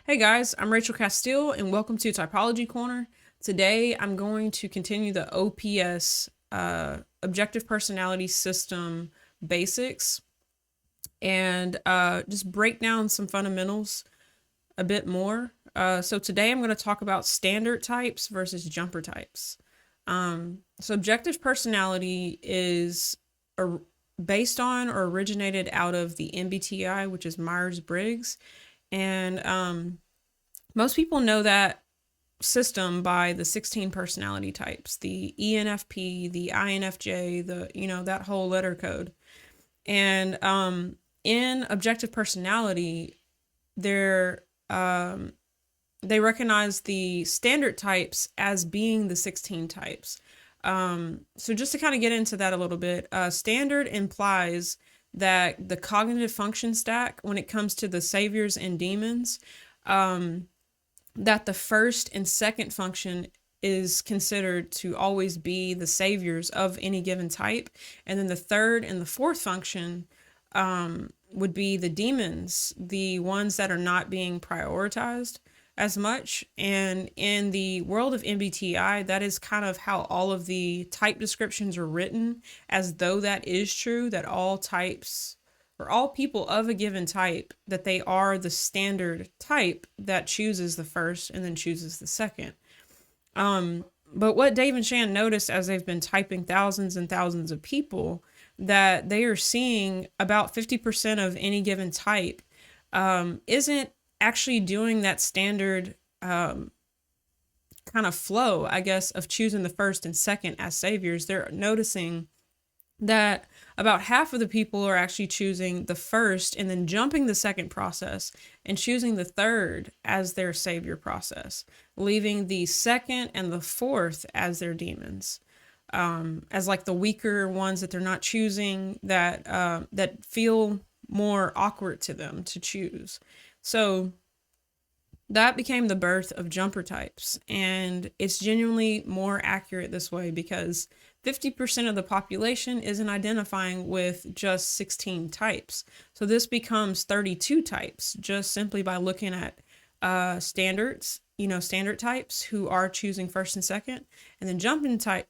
Hey guys, I'm Rachel Castile and welcome to Typology Corner. Today I'm going to continue the OPS Objective Personality System basics and just break down some fundamentals a bit more. So today I'm going to talk about standard types versus jumper types. So objective personality is based on or originated out of the MBTI, which is Myers-Briggs. And most people know that system by the 16 personality types, the ENFP, the INFJ, that whole letter code. And in objective personality, they recognize the standard types as being the 16 types. So just to kind of get into that a little bit, standard implies that the cognitive function stack, when it comes to the saviors and demons, that the first and second function is considered to always be the saviors of any given type. And then the third and the fourth function would be the demons, the ones that are not being prioritized as much. And in the world of MBTI, that is kind of how all of the type descriptions are written, as though that is true, that all types or all people of a given type, that they are the standard type that chooses the first and then chooses the second. But what Dave and Shan noticed as they've been typing thousands and thousands of people, that they are seeing about 50% of any given type isn't actually doing that standard kind of flow, I guess, of choosing the first and second as saviors. They're noticing that about half of the people are actually choosing the first and then jumping the second process and choosing the third as their savior process, leaving the second and the fourth as their demons, as like the weaker ones that they're not choosing, that feel more awkward to them to choose. So that became the birth of jumper types, and it's genuinely more accurate this way because 50% of the population isn't identifying with just 16 types. So this becomes 32 types just simply by looking at standard types who are choosing first and second, and then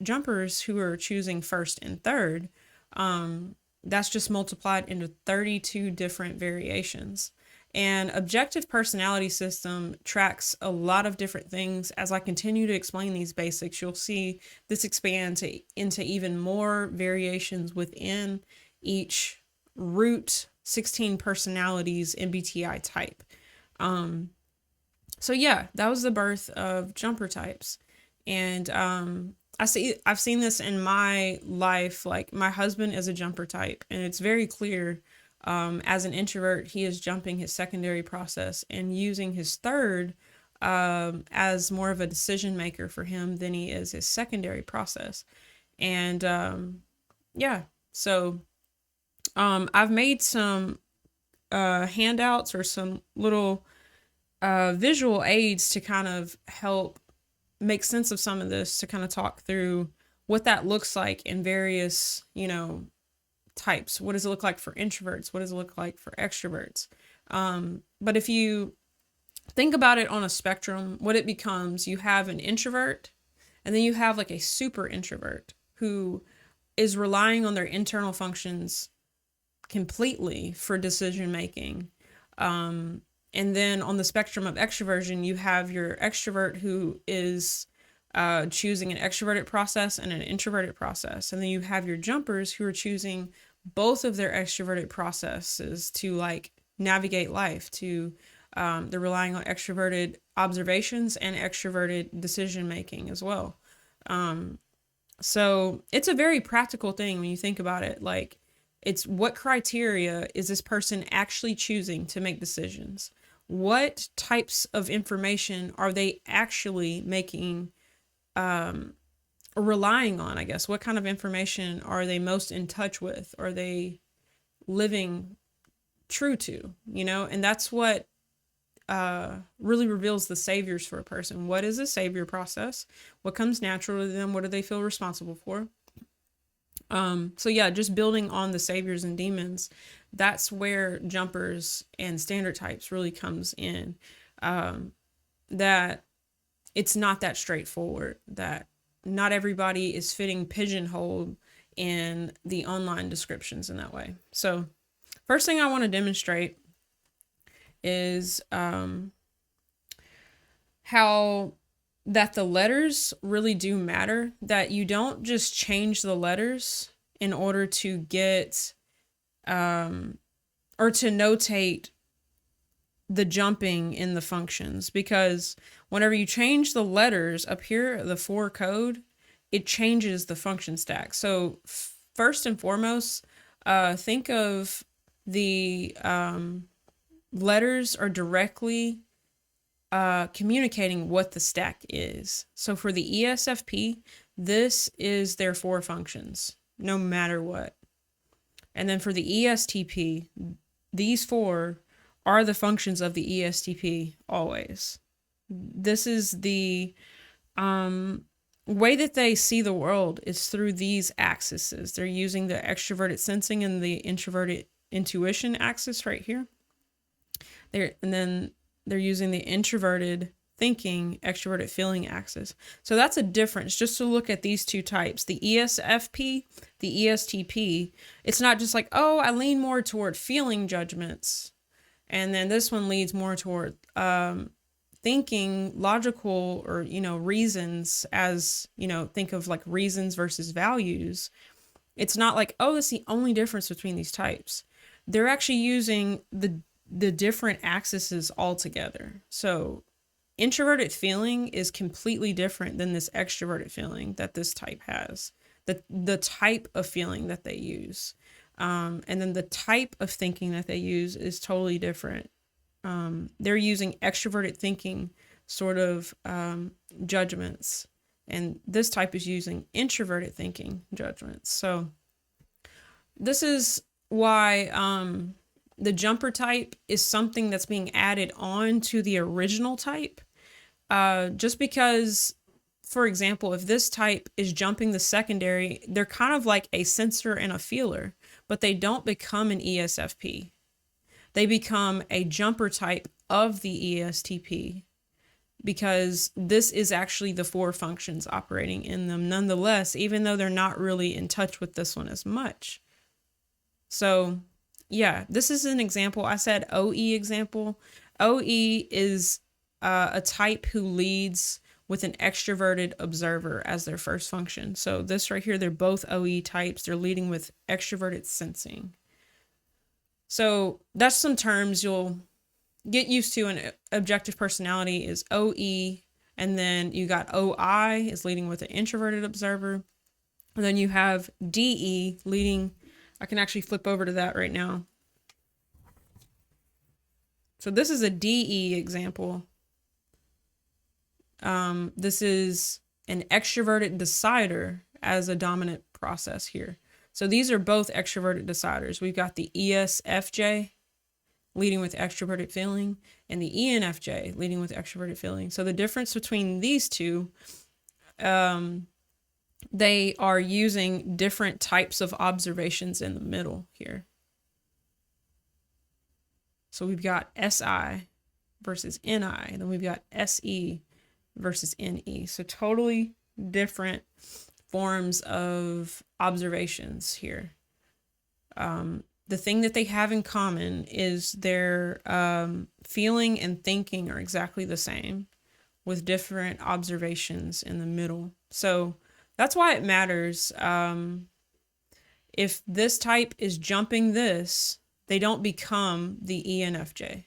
jumpers who are choosing first and third. That's just multiplied into 32 different variations. And objective personality system tracks a lot of different things. As I continue to explain these basics, you'll see this expand into even more variations within each root 16 personalities MBTI type. So yeah, that was the birth of jumper types. And I've seen this in my life. Like, my husband is a jumper type, and it's very clear. As an introvert, he is jumping his secondary process and using his third as more of a decision maker for him than he is his secondary process. And so I've made some handouts or some little visual aids to kind of help make sense of some of this, to kind of talk through what that looks like in various, types. What does it look like for introverts? What does it look like for extroverts? But if you think about it on a spectrum, what it becomes, you have an introvert, and then you have like a super introvert who is relying on their internal functions completely for decision making. And then on the spectrum of extroversion, you have your extrovert who is choosing an extroverted process and an introverted process. And then you have your jumpers who are choosing both of their extroverted processes to like navigate life. They're relying on extroverted observations and extroverted decision making as well. So it's a very practical thing when you think about it. Like, it's what criteria is this person actually choosing to make decisions? What types of information are they actually making relying on, I guess? What kind of information are they most in touch with? Are they living true to, And that's what really reveals the saviors for a person. What is a savior process? What comes natural to them? What do they feel responsible for? So yeah, just building on the saviors and demons, that's where jumpers and standard types really comes in. that it's not that straightforward, that not everybody is fitting pigeonholed in the online descriptions in that way. So first thing I want to demonstrate is how that the letters really do matter, that you don't just change the letters in order to get or to notate the jumping in the functions, because whenever you change the letters up here, the for code, it changes the function stack. So first and foremost, think of the letters are directly communicating what the stack is. So for the ESFP, this is their for functions, no matter what. And then for the ESTP, these four are the functions of the ESTP always. This is the way that they see the world is through these axes. They're using the extroverted sensing and the introverted intuition axis right here. And then they're using the introverted thinking, extroverted feeling axis. So that's a difference. Just to look at these two types, the ESFP, the ESTP, it's not just like, oh, I lean more toward feeling judgments. And then this one leads more toward thinking logical or, reasons, as, think of like reasons versus values. It's not like, oh, that's the only difference between these types. They're actually using the different axes all together. So introverted feeling is completely different than this extroverted feeling that this type has. The type of feeling that they use. And then the type of thinking that they use is totally different. They're using extroverted thinking sort of judgments. And this type is using introverted thinking judgments. So this is why the jumper type is something that's being added on to the original type. Just because, for example, if this type is jumping the secondary, they're kind of like a sensor and a feeler, but they don't become an ESFP. They become a jumper type of the ESTP, because this is actually the four functions operating in them nonetheless, even though they're not really in touch with this one as much. So yeah, this is an example. I said OE example. OE is a type who leads with an extroverted observer as their first function. So this right here, they're both OE types. They're leading with extroverted sensing. So that's some terms you'll get used to. An objective personality is OE, and then you got OI is leading with an introverted observer. And then you have DE leading. I can actually flip over to that right now. So this is a DE example. This is an extroverted decider as a dominant process here. So these are both extroverted deciders. We've got the ESFJ leading with extroverted feeling and the ENFJ leading with extroverted feeling. So the difference between these two, they are using different types of observations in the middle here. So we've got SI versus NI, and then we've got SE versus NE. So totally different forms of observations here. The thing that they have in common is their feeling and thinking are exactly the same, with different observations in the middle. So that's why it matters. If this type is jumping this, they don't become the ENFJ.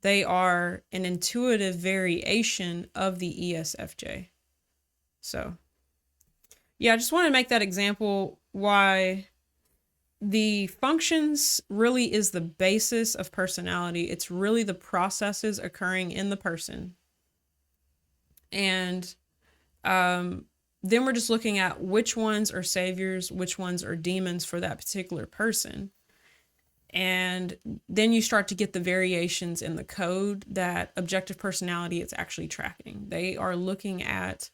They are an intuitive variation of the ESFJ. So, yeah, I just want to make that example why the functions really is the basis of personality. It's really the processes occurring in the person. And then we're just looking at which ones are saviors, which ones are demons for that particular person. And then you start to get the variations in the code that objective personality is actually tracking. They are looking at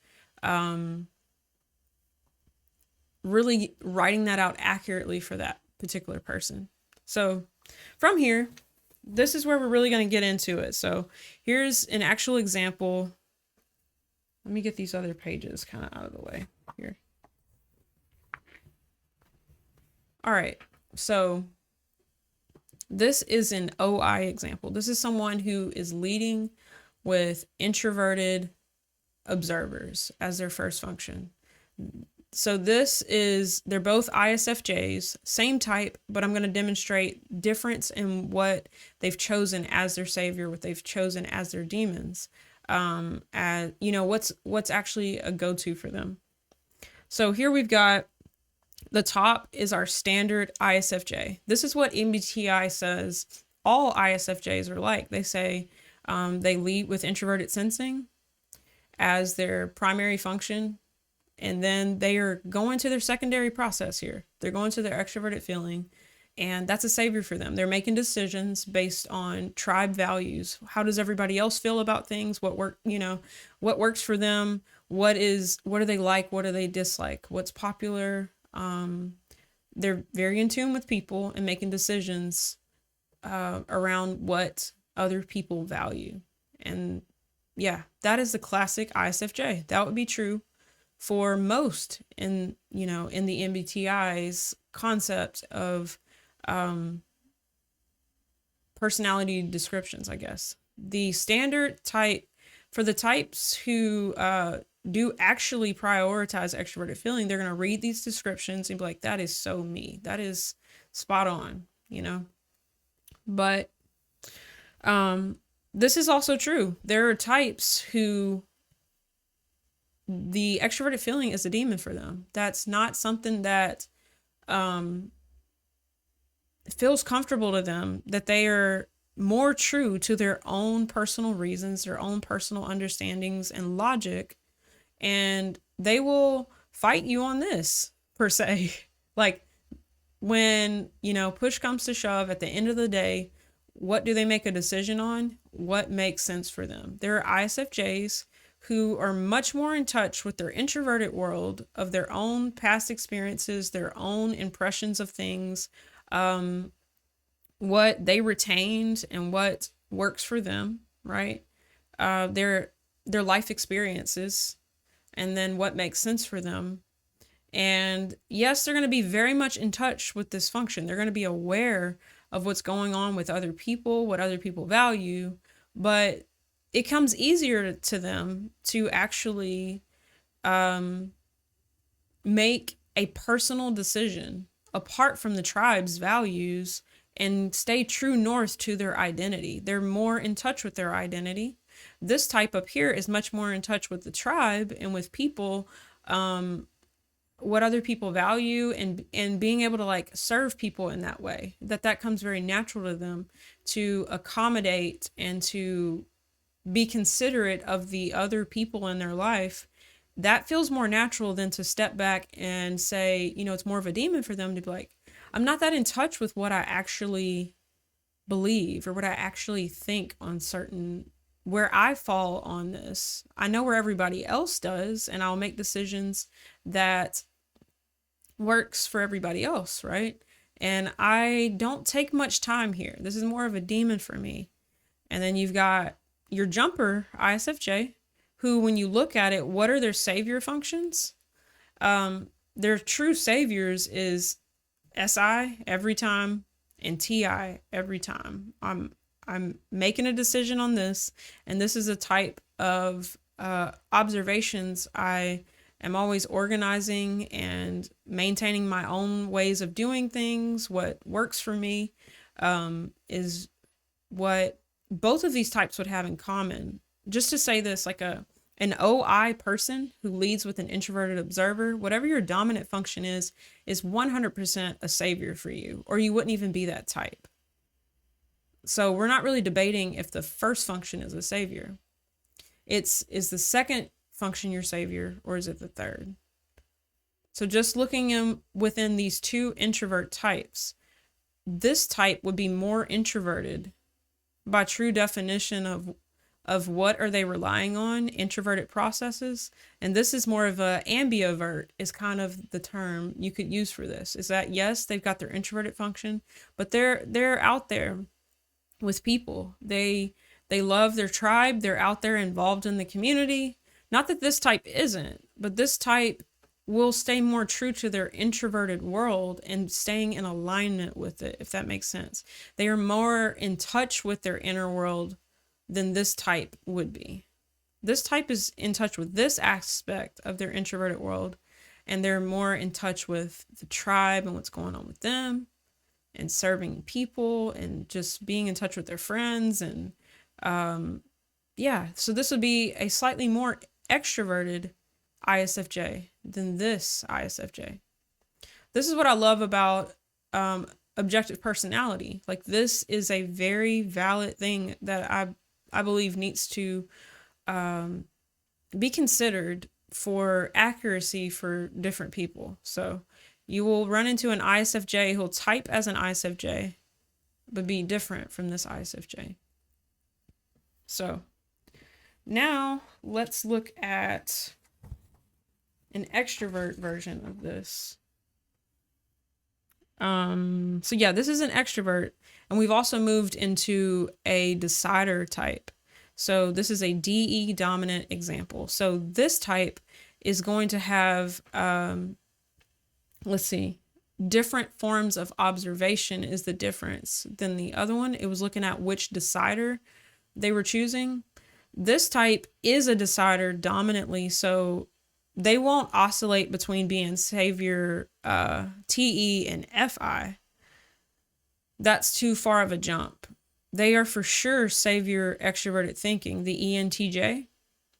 really writing that out accurately for that particular person. So from here, this is where we're really going to get into it. So here's an actual example. Let me get these other pages kind of out of the way here. All right. So this is an OI example. This is someone who is leading with introverted observers as their first function. So they're both ISFJs, same type, but I'm going to demonstrate difference in what they've chosen as their savior, what they've chosen as their demons. As you know, what's actually a go-to for them. So here we've got the top is our standard ISFJ. This is what MBTI says all ISFJs are like. They say they lead with introverted sensing as their primary function. And then they are going to their secondary process here. They're going to their extroverted feeling. And that's a savior for them. They're making decisions based on tribe values. How does everybody else feel about things? What works for them? What do they like? What do they dislike? What's popular? They're very in tune with people and making decisions around what other people value. And yeah, that is the classic ISFJ. That would be true for most in the MBTI's concept of personality descriptions, I guess. The standard type for the types who do actually prioritize extroverted feeling, they're going to read these descriptions and be like, that is so me. That is spot on, But this is also true. There are types who the extroverted feeling is a demon for them. That's not something that feels comfortable to them, that they are more true to their own personal reasons, their own personal understandings and logic, and they will fight you on this, per se. Like, when, push comes to shove, at the end of the day, what do they make a decision on? What makes sense for them? There are ISFJs who are much more in touch with their introverted world of their own past experiences, their own impressions of things, what they retained and what works for them, right? Their life experiences, and then what makes sense for them. And yes, they're going to be very much in touch with this function. They're going to be aware of what's going on with other people, what other people value, but it comes easier to them to actually make a personal decision apart from the tribe's values and stay true north to their identity. They're more in touch with their identity. This type up here is much more in touch with the tribe and with people, what other people value, and being able to serve people in that way. That comes very natural to them, to accommodate and to be considerate of the other people in their life. That feels more natural than to step back and say, it's more of a demon for them to be like, I'm not that in touch with what I actually believe or what I actually think on where I fall on this. I know where everybody else does, and I'll make decisions that works for everybody else, right? And I don't take much time here. This is more of a demon for me. And then you've got your jumper ISFJ, who, when you look at it, what are their savior functions? Their true saviors is SI every time and TI every time. I'm making a decision on this, and this is a type of observations I am always organizing and maintaining my own ways of doing things. What works for me is what both of these types would have in common. Just to say this, like an OI person who leads with an introverted observer, whatever your dominant function is 100% a savior for you, or you wouldn't even be that type. So we're not really debating if the first function is a savior. Is the second function your savior, or is it the third? So just looking within these two introvert types, this type would be more introverted by true definition of what are they relying on, introverted processes. And this is more of a ambivert is kind of the term you could use for this, is that yes, they've got their introverted function, but they're out there with people. They love their tribe. They're out there involved in the community. Not that this type isn't, but this type will stay more true to their introverted world and staying in alignment with it, if that makes sense. They are more in touch with their inner world than this type would be. This type is in touch with this aspect of their introverted world, and they're more in touch with the tribe and what's going on with them, and serving people, and just being in touch with their friends. And so this would be a slightly more extroverted ISFJ than this ISFJ. This is what I love about objective personality. Like, this is a very valid thing that I believe needs to be considered for accuracy for different people. So you will run into an ISFJ who'll type as an ISFJ, but be different from this ISFJ. So now let's look at an extrovert version of this. This is an extrovert, and we've also moved into a decider type. So this is a DE dominant example. So this type is going to have, different forms of observation is the difference than the other one. It was looking at which decider they were choosing. This type is a decider dominantly, so they won't oscillate between being savior TE and FI. That's too far of a jump. They are for sure savior extroverted thinking, the ENTJ.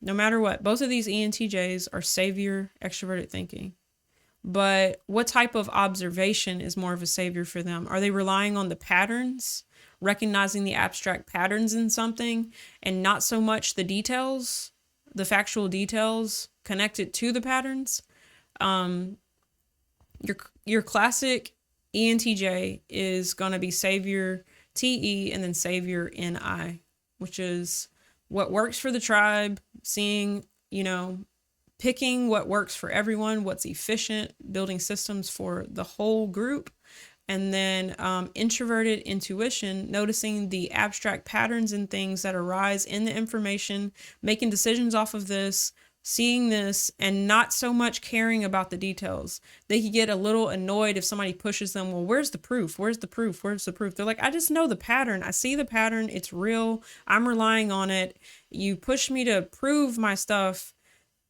No matter what, both of these ENTJs are savior extroverted thinking. But what type of observation is more of a savior for them? Are they relying on the patterns, recognizing the abstract patterns in something, and not so much the details, the factual details connected to the patterns? Your classic ENTJ is going to be savior TE and then savior NI, which is what works for the tribe, seeing, picking what works for everyone, what's efficient, building systems for the whole group. And then introverted intuition, noticing the abstract patterns and things that arise in the information, making decisions off of this, seeing this, and not so much caring about the details. They could get a little annoyed if somebody pushes them. Well, where's the proof? Where's the proof? Where's the proof? They're like, I just know the pattern. I see the pattern. It's real. I'm relying on it. You push me to prove my stuff.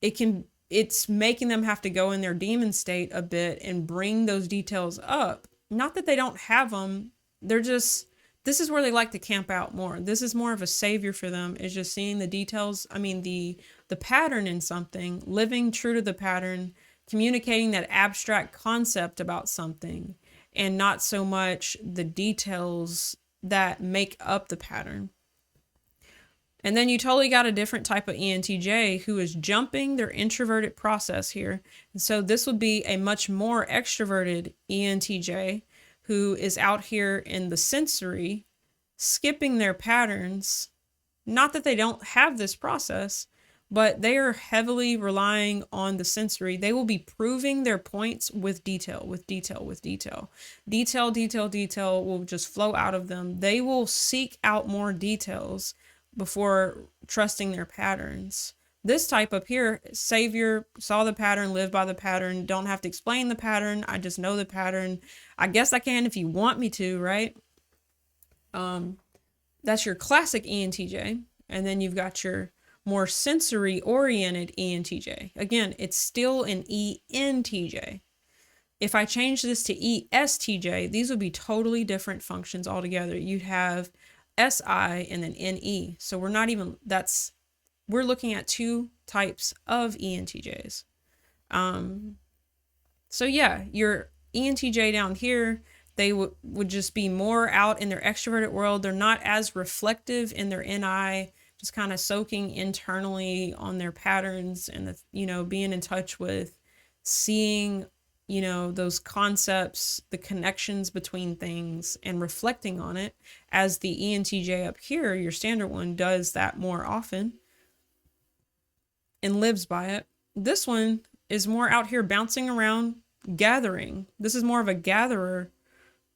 It's making them have to go in their demon state a bit and bring those details up. Not that they don't have them. This is where they like to camp out more. This is more of a savior for them, is just seeing the details. The pattern in something, living true to the pattern, communicating that abstract concept about something, and not so much the details that make up the pattern. And then you totally got a different type of ENTJ who is jumping their introverted process here. And so this would be a much more extroverted ENTJ who is out here in the sensory, skipping their patterns. Not that they don't have this process, but they are heavily relying on the sensory. They will be proving their points with detail, with detail, with detail. Detail will just flow out of them. They will seek out more details before trusting their patterns. This type up here, savior, saw the pattern, live by the pattern, don't have to explain the pattern. I just know the pattern. I guess I can if you want me to, right? That's your classic ENTJ. And then you've got your more sensory oriented ENTJ. Again, it's still an ENTJ. If I change this to ESTJ, these would be totally different functions altogether. You'd have SI and then NE. So we're looking at two types of ENTJs. Your ENTJ down here, they would just be more out in their extroverted world. They're not as reflective in their NI, just kind of soaking internally on their patterns and being in touch with seeing those concepts, the connections between things, and reflecting on it, as the ENTJ up here, your standard one, does that more often and lives by it. This one is more out here bouncing around, gathering. This is more of a gatherer,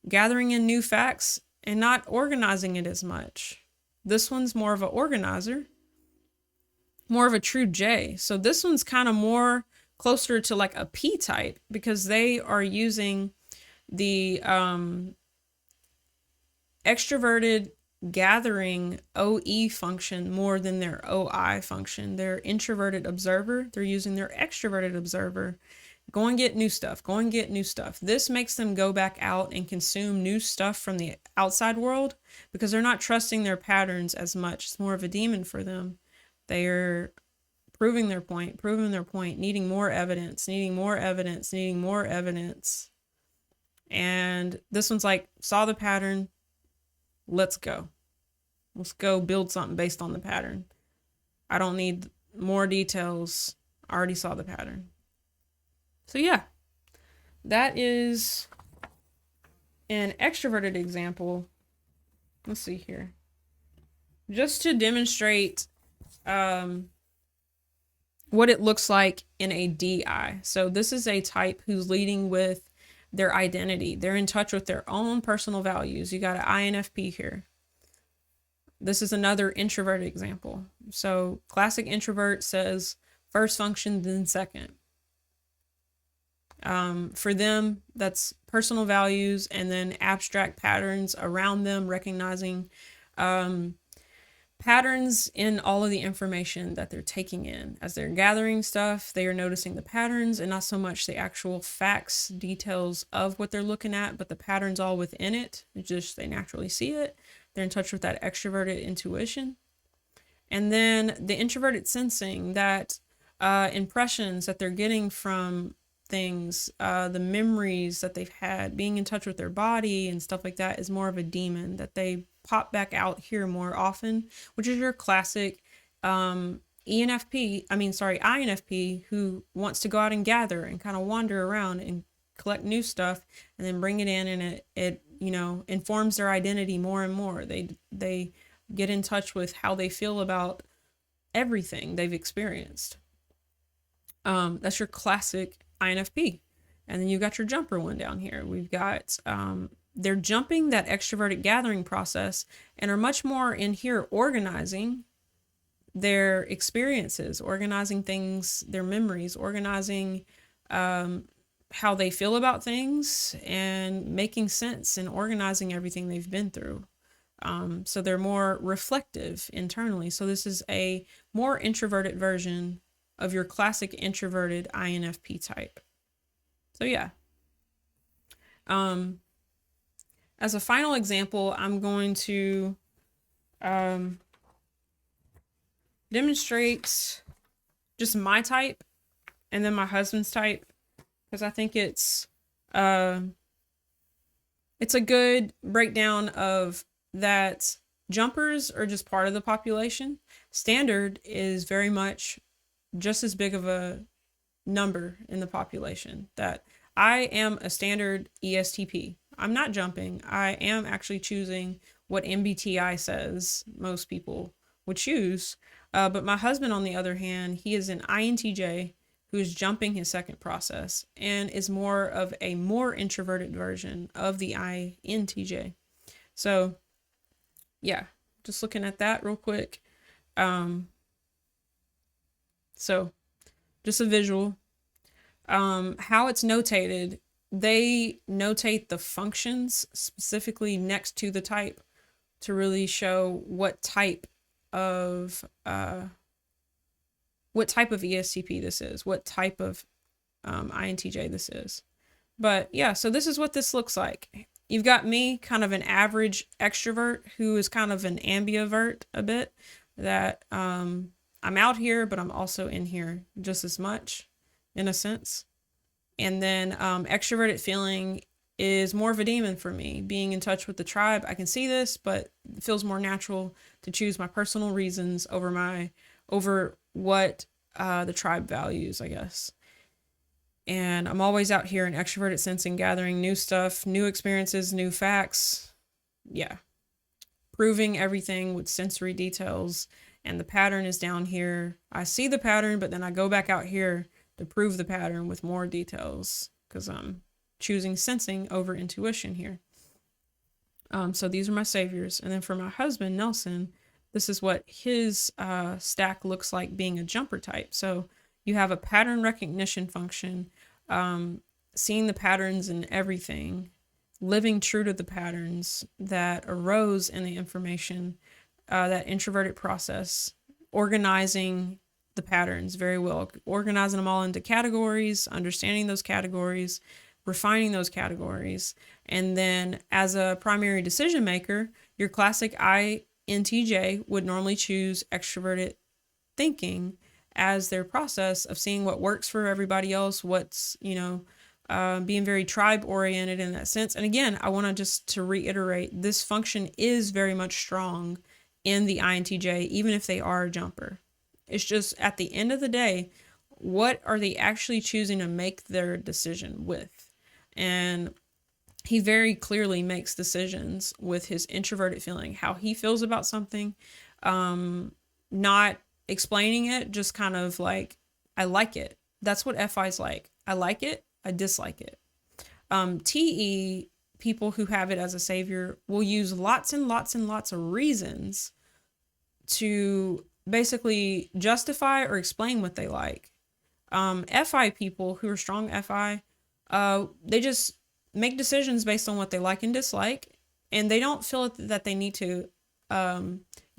gathering in new facts and not organizing it as much. This one's more of an organizer, more of a true J. So this one's kind of more closer to like a P type because they are using the extroverted gathering OE function more than their OI function. Their introverted observer, they're using their extroverted observer. Go and get new stuff. Go and get new stuff. This makes them go back out and consume new stuff from the outside world because they're not trusting their patterns as much. It's more of a demon for them. They're proving their point, needing more evidence, needing more evidence, needing more evidence. And this one's like, saw the pattern. Let's go. Let's go build something based on the pattern. I don't need more details. I already saw the pattern. So yeah, that is an extroverted example. Let's see here. Just to demonstrate what it looks like in a DI. So this is a type who's leading with their identity. They're in touch with their own personal values. You got an INFP here. This is another introverted example. So classic introvert says first function, then second. For them, that's personal values and then abstract patterns around them, recognizing patterns in all of the information that they're taking in. As they're gathering stuff, they are noticing the patterns and not so much the actual facts, details of what they're looking at, but the patterns all within it. It's just they naturally see it. They're in touch with that extroverted intuition. And then the introverted sensing, that impressions that they're getting from things, the memories that they've had, being in touch with their body and stuff like that is more of a demon that they pop back out here more often, which is your classic INFP who wants to go out and gather and kind of wander around and collect new stuff and then bring it in, and it informs their identity more and more. They get in touch with how they feel about everything they've experienced. That's your classic INFP. And then you've got your jumper one down here. We've got they're jumping that extroverted gathering process and are much more in here organizing their experiences, organizing things, their memories, organizing how they feel about things and making sense and organizing everything they've been through. So they're more reflective internally. So this is a more introverted version of your classic introverted INFP type. So yeah. As a final example, I'm going to demonstrate just my type and then my husband's type, because I think it's a good breakdown of that. Jumpers are just part of the population. Standard is very much just as big of a number in the population. That I am a standard ESTP. I'm not jumping. I am actually choosing what MBTI says most people would choose. But my husband, on the other hand, he is an INTJ who is jumping his second process and is more of a more introverted version of the INTJ. So yeah, just looking at that real quick. So just a visual. How it's notated, they notate the functions specifically next to the type to really show what type of ESTP this is, what type of INTJ this is. But yeah, so this is what this looks like. You've got me, kind of an average extrovert who is kind of an ambivert a bit, that I'm out here, but I'm also in here just as much, in a sense. And then extroverted feeling is more of a demon for me. Being in touch with the tribe, I can see this, but it feels more natural to choose my personal reasons over what the tribe values, I guess. And I'm always out here in extroverted sensing, gathering new stuff, new experiences, new facts. Yeah. Proving everything with sensory details. And the pattern is down here. I see the pattern, but then I go back out here to prove the pattern with more details because I'm choosing sensing over intuition here. So these are my saviors. And then for my husband, Nelson, this is what his stack looks like being a jumper type. So you have a pattern recognition function, seeing the patterns in everything, living true to the patterns that arose in the information, that introverted process, organizing the patterns very well, organizing them all into categories, understanding those categories, refining those categories. And then as a primary decision maker, your classic INTJ would normally choose extroverted thinking as their process of seeing what works for everybody else, what's, being very tribe oriented in that sense. And again, I want to just to reiterate, this function is very much strong in the INTJ, even if they are a jumper. It's just at the end of the day, what are they actually choosing to make their decision with? And he very clearly makes decisions with his introverted feeling, how he feels about something, not explaining it, just kind of like, I like it. That's what FI's like. I like it. I dislike it. TE, people who have it as a savior, will use lots and lots and lots of reasons to basically justify or explain what they like. FI people who are strong FI, they just make decisions based on what they like and dislike, and they don't feel that they need to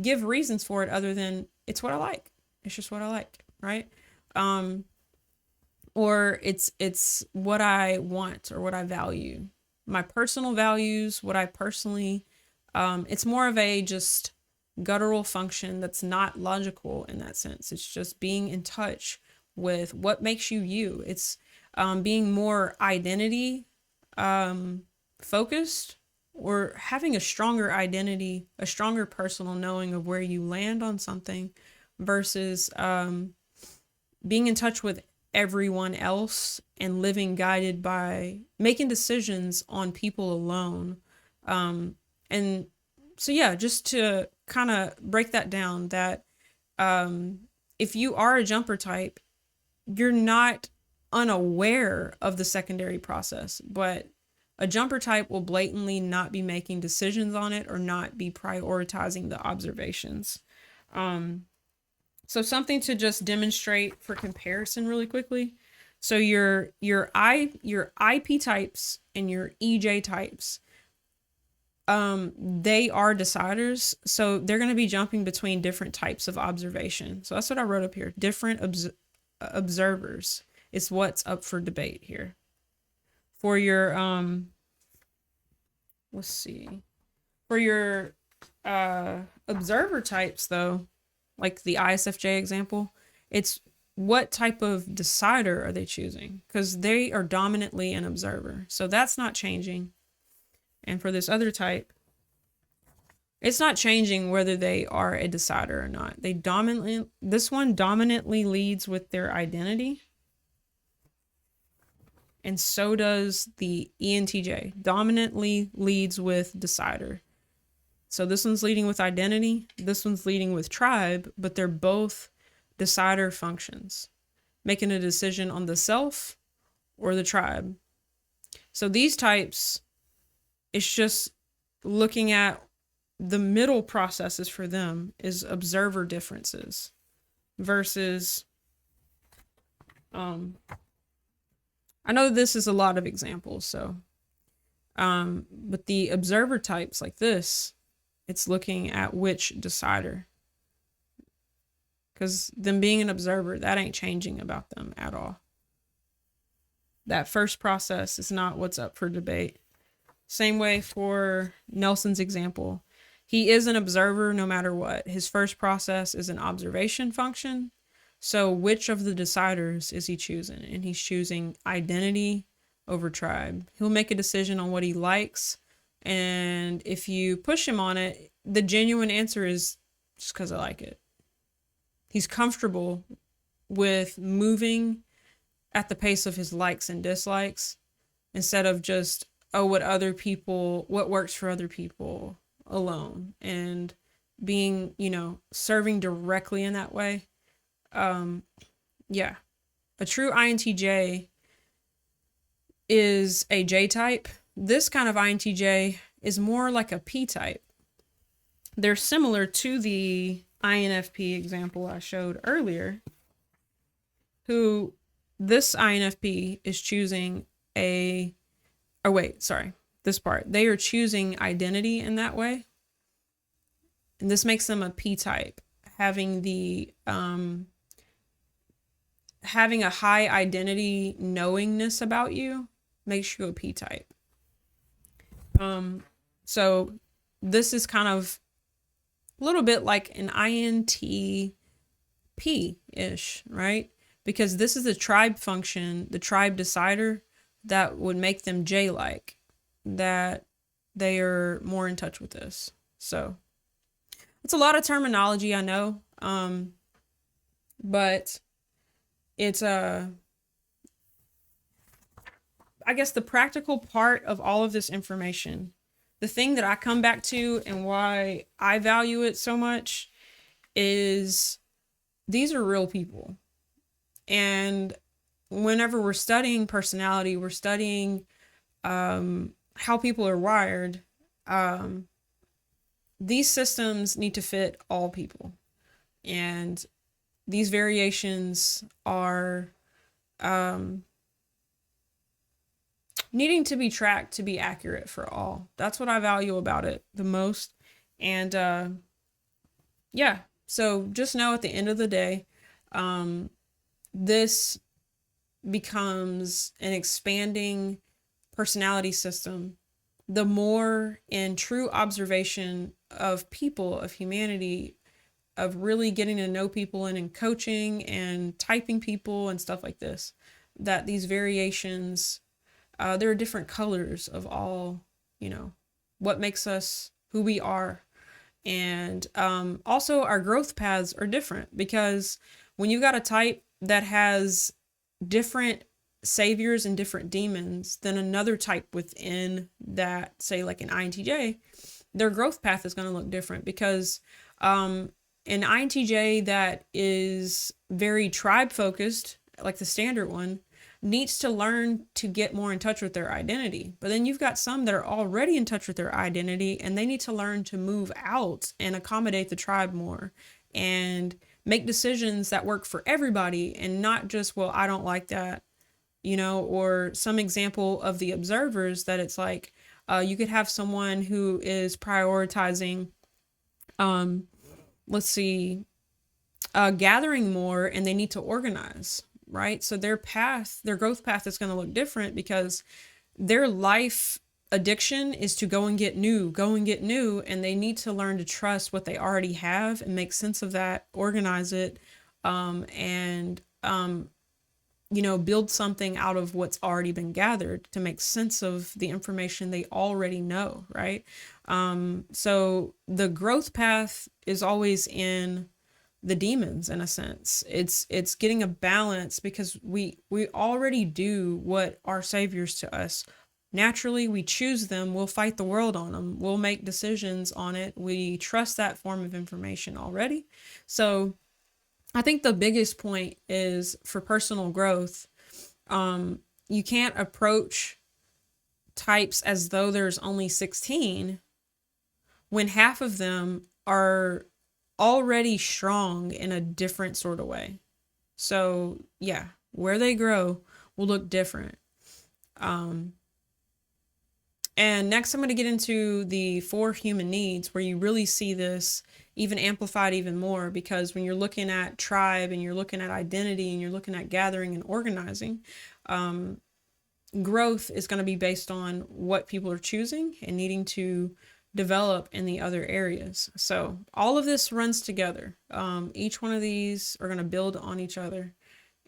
give reasons for it other than it's what I like. It's just what I like, right? Or it's what I want or what I value. My personal values, what I personally, it's more of a just guttural function that's not logical in that sense. It's just being in touch with what makes you you. It's being more identity focused, or having a stronger identity, a stronger personal knowing of where you land on something versus being in touch with everyone else and living guided by making decisions on people alone. And so, yeah, just to kind of break that down, that if you are a jumper type, you're not unaware of the secondary process, but a jumper type will blatantly not be making decisions on it or not be prioritizing the observations. So something to just demonstrate for comparison really quickly. So your IP types and your EJ types, they are deciders. So they're going to be jumping between different types of observation. So that's what I wrote up here. Different observers is what's up for debate here. For your let's see. For your observer types though, like the ISFJ example, it's what type of decider are they choosing? Because they are dominantly an observer. So that's not changing. And for this other type, it's not changing whether they are a decider or not. This one dominantly leads with their identity. And so does the ENTJ. Dominantly leads with decider. So this one's leading with identity, this one's leading with tribe, but they're both decider functions, making a decision on the self or the tribe. So these types, it's just looking at the middle processes for them is observer differences versus, I know this is a lot of examples, so, but the observer types like this, it's looking at which decider. Because them being an observer, that ain't changing about them at all. That first process is not what's up for debate. Same way for Nelson's example. He is an observer no matter what. His first process is an observation function. So which of the deciders is he choosing? And he's choosing identity over tribe. He'll make a decision on what he likes. And if you push him on it, the genuine answer is just because I like it. He's comfortable with moving at the pace of his likes and dislikes instead of just, what works for other people alone, and being, serving directly in that way. Yeah. A true INTJ is a J type. This kind of INTJ is more like a P type. They're similar to the INFP example I showed earlier, who this INFP is choosing this part. They are choosing identity in that way. And this makes them a P type, having a high identity knowingness about you makes you a P type. So this is kind of a little bit like an INTP-ish, right? Because this is the tribe function, the tribe decider, that would make them J-like, that they are more in touch with this. So it's a lot of terminology, I know, but it's I guess the practical part of all of this information, the thing that I come back to and why I value it so much, is these are real people. And whenever we're studying personality, we're studying how people are wired. These systems need to fit all people. And these variations are needing to be tracked to be accurate for all. That's what I value about it the most. And yeah, so just know at the end of the day, this becomes an expanding personality system. The more in true observation of people, of humanity, of really getting to know people and in coaching and typing people and stuff like this, that these variations, there are different colors of all, what makes us who we are. And also our growth paths are different, because when you've got a type that has different saviors and different demons than another type within that, say like an INTJ, their growth path is going to look different, because an INTJ that is very tribe focused, like the standard one, needs to learn to get more in touch with their identity. But then you've got some that are already in touch with their identity, and they need to learn to move out and accommodate the tribe more and make decisions that work for everybody, and not just, well, I don't like that, or some example of the observers, that it's like, you could have someone who is prioritizing, gathering more, and they need to organize, right? So their growth path is going to look different, because their life addiction is to go and get new, and they need to learn to trust what they already have and make sense of that, organize it, and build something out of what's already been gathered to make sense of the information they already know, right? So the growth path is always in the demons, in a sense. It's getting a balance, because we already do what are saviors to us. Naturally, we choose them. We'll fight the world on them. We'll make decisions on it. We trust that form of information already. So I think the biggest point is, for personal growth, you can't approach types as though there's only 16 when half of them are already strong in a different sort of way. So yeah, where they grow will look different. And next I'm going to get into the 4 human needs, where you really see this even amplified even more, because when you're looking at tribe and you're looking at identity and you're looking at gathering and organizing, growth is going to be based on what people are choosing and needing to develop in the other areas. So all of this runs together. Each one of these are going to build on each other,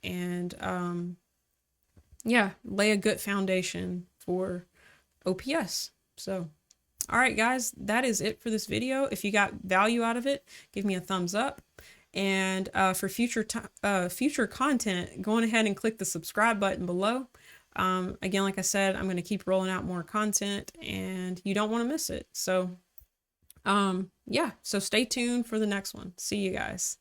and lay a good foundation for OPS. So, all right, guys, that is it for this video. If you got value out of it, give me a thumbs up. And for future content, go on ahead and click the subscribe button below. Again, like I said, I'm going to keep rolling out more content, and you don't want to miss it. So, so stay tuned for the next one. See you guys.